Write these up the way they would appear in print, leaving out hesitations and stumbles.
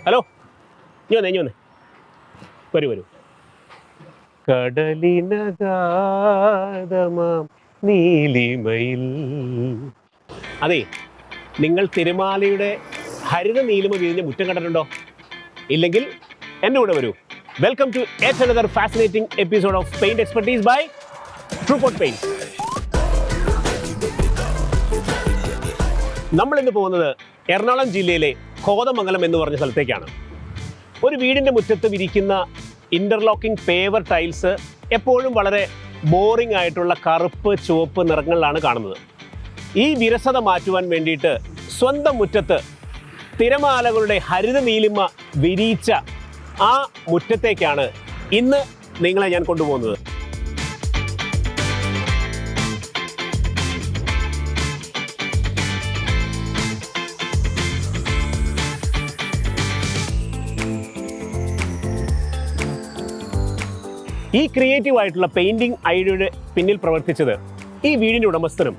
Hello, ഇനി വന്നേ വരൂ. കടലിനഗാധമാം നീലിമയിൽ. അതെ, നിങ്ങൾ തിരുമാലയുടെ ഹരിത നീലിമ വിരിഞ്ഞ മുറ്റം കണ്ടിട്ടുണ്ടോ? ഇല്ലെങ്കിൽ എൻ്റെ കൂടെ വരൂ. Welcome to yet another fascinating episode of paint expertise by Truecoat paints. നമ്മളിന്ന് പോകുന്നത് എറണാകുളം ജില്ലയിലെ കോതമംഗലം എന്ന് പറഞ്ഞ സ്ഥലത്തേക്കാണ്. ഒരു വീടിൻ്റെ മുറ്റത്ത് വിരിക്കുന്ന ഇൻ്റർലോക്കിംഗ് പേവർ ടൈൽസ് എപ്പോഴും വളരെ ബോറിംഗ് ആയിട്ടുള്ള കറുപ്പ് ചുവപ്പ് നിറങ്ങളിലാണ് കാണുന്നത്. ഈ വിരസത മാറ്റുവാൻ വേണ്ടിയിട്ട് സ്വന്തം മുറ്റത്ത് തിരമാലകളുടെ ഹരിത നീലിമ വിരിയിച്ച ആ മുറ്റത്തേക്കാണ് ഇന്ന് നിങ്ങളെ ഞാൻ കൊണ്ടുപോകുന്നത്. ഈ ക്രിയേറ്റീവ് ആയിട്ടുള്ള പെയിൻറ്റിംഗ് ഐഡിയയുടെ പിന്നിൽ പ്രവർത്തിച്ചത് ഈ വീടിൻ്റെ ഉടമസ്ഥനും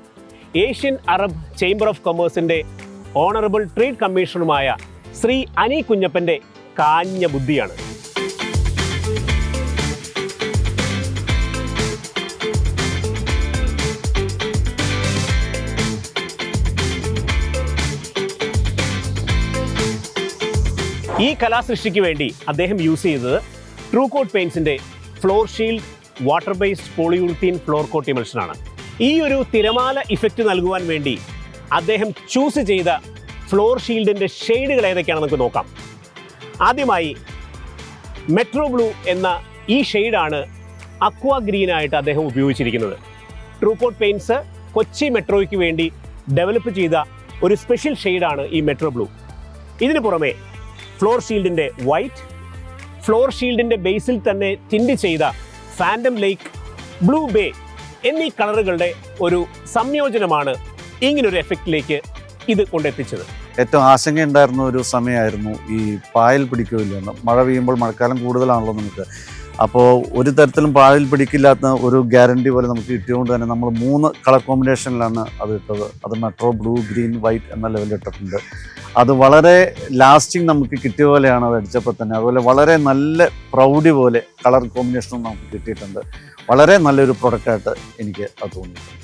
ഏഷ്യൻ അറബ് ചേംബർ ഓഫ് കൊമേഴ്സിൻ്റെ ഓണറബിൾ ട്രേഡ് കമ്മീഷണറുമായ ശ്രീ അനി കുഞ്ഞപ്പൻ്റെ കാഞ്ഞ ബുദ്ധിയാണ്. ഈ കലാസൃഷ്ടിക്ക് വേണ്ടി അദ്ദേഹം യൂസ് ചെയ്തത് ട്രൂകോട്ട് പെയിൻറ്റ്സിൻ്റെ floor shield water based polyurethane floor coat ഇമൽഷനാണ്. ഈ ഒരു തിരമാല ഇഫക്റ്റ് നൽകുവാൻ വേണ്ടി അദ്ദേഹം ചൂസ് ചെയ്ത ഫ്ലോർ ഷീൽഡിൻ്റെ ഷെയ്ഡുകൾ ഏതൊക്കെയാണെന്ന് നമുക്ക് നോക്കാം. ആദ്യമായി മെട്രോ ബ്ലൂ എന്ന ഈ ഷെയ്ഡാണ് അക്വാ ഗ്രീനായിട്ട് അദ്ദേഹം ഉപയോഗിച്ചിരിക്കുന്നത്. ട്രൂകോട്ട് പെയിൻറ്റ്സ് കൊച്ചി മെട്രോയ്ക്ക് വേണ്ടി ഡെവലപ്പ് ചെയ്ത ഒരു സ്പെഷ്യൽ ഷെയ്ഡാണ് ഈ മെട്രോ ബ്ലൂ. ഇതിന് പുറമെ ഫ്ലോർ ഷീൽഡിൻ്റെ വൈറ്റ്, ഫ്ലോർ ഷീൽഡിൻ്റെ ബേസിൽ തന്നെ ടിൻഡ് ചെയ്ത ഫാൻറ്റം ലേക്ക്, ബ്ലൂ ബേ എന്നീ കളറുകളുടെ ഒരു സംയോജനമാണ് ഇങ്ങനൊരു എഫക്റ്റിലേക്ക് ഇത് കൊണ്ടെത്തിച്ചത്. ഏറ്റവും ആശങ്കയുണ്ടായിരുന്ന ഒരു സമയമായിരുന്നു ഈ പായൽ പിടിക്കില്ലെന്ന്. മഴ പെയ്യുമ്പോൾ മഴക്കാലം കൂടുതലാണല്ലോ നമുക്ക്. അപ്പോൾ ഒരു തരത്തിലും പായൽ പിടിക്കില്ലാത്ത ഒരു ഗ്യാരണ്ടി പോലെ നമുക്ക് കിട്ടിയതുകൊണ്ട് തന്നെ നമ്മൾ 3 കളർ കോമ്പിനേഷനിലാണ് അത് ഇട്ടത്. അത് മെട്രോ ബ്ലൂ, ഗ്രീൻ, വൈറ്റ് എന്ന ലെവലിൽ ഇട്ടിട്ടുണ്ട്. അത് വളരെ ലാസ്റ്റിംഗ് നമുക്ക് കിട്ടിയ പോലെയാണ് അത് അടിച്ചപ്പോൾ തന്നെ. അതുപോലെ വളരെ നല്ല പ്രൗഢി പോലെ കളർ കോമ്പിനേഷനും നമുക്ക് കിട്ടിയിട്ടുണ്ട്. വളരെ നല്ലൊരു പ്രൊഡക്റ്റായിട്ട് എനിക്ക് അത് തോന്നിയിട്ടുണ്ട്.